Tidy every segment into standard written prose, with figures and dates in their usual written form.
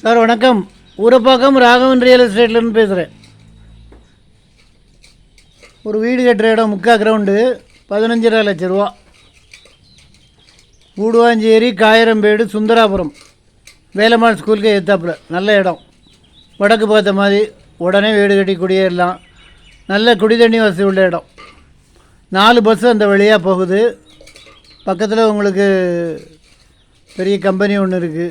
Sir வணக்கம். Urapakkam Raghavan real எஸ்டேட்லேருந்து பேசுகிறேன். ஒரு வீடு கட்டுற இடம் 3/4 கிரவுண்டு, 15.5 லட்ச ரூபா. கூடுவாஞ்சேரி, காயரம்பேடு, சுந்தராபுரம், வேலம்மாள் ஸ்கூலுக்கு எத்தாப்பில் நல்ல இடம். வடக்கு பார்த்த மாதிரி உடனே வீடு கட்டி குடியேறலாம். நல்ல குடிதண்ணி வசதி உள்ள இடம். 4 பஸ்ஸு அந்த வழியாக போகுது. பக்கத்தில் உங்களுக்கு பெரிய கம்பெனி ஒன்று இருக்குது.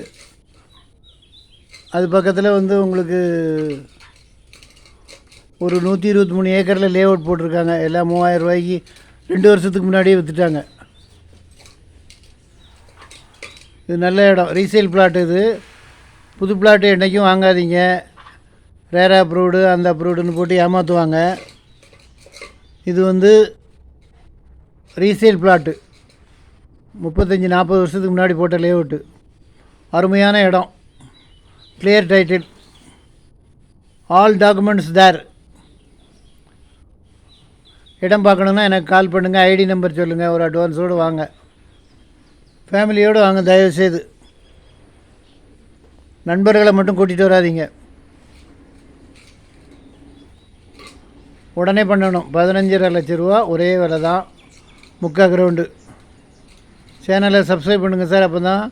அது பக்கத்தில் உங்களுக்கு ஒரு 123 ஏக்கரில் லே அவுட் போட்டிருக்காங்க. எல்லாம் 3000 ரூபாய்க்கு 2 வருஷத்துக்கு முன்னாடியே விற்றுட்டாங்க. இது நல்ல இடம். Resale flat. இது புது பிளாட்டு என்றைக்கும் வாங்காதீங்க. ரேரா அப்ரூவ்டு அந்த அப்ரூவ்டுன்னு போட்டு ஏமாற்றுவாங்க. இது ரீசேல் பிளாட்டு. 35-40 வருஷத்துக்கு முன்னாடி போட்ட லே அவுட்டு. அருமையான இடம். Clear title. ஆல் டாக்குமெண்ட்ஸ் தேர். இடம் பார்க்கணுன்னா எனக்கு கால் பண்ணுங்கள். ஐடி நம்பர் சொல்லுங்கள். ஒரு அட்வான்ஸோடு வாங்க. ஃபேமிலியோடு வாங்க தயவுசெய்து. நண்பர்களை மட்டும் கூட்டிகிட்டு வராதிங்க. உடனே பண்ணணும். 15.5 லட்ச ரூபா ஒரே விலை தான். 3/4 கிரவுண்டு. சேனலை சப்ஸ்கிரைப் பண்ணுங்கள் சார். அப்போ தான்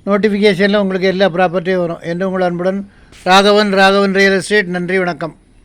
நோட்டிஃபிகேஷனில் உங்களுக்கு எல்லா ப்ராப்பர்ட்டியும் வரும். என்று உங்கள் அன்புடன் ராகவன் ரியல் எஸ்டேட். நன்றி, வணக்கம்.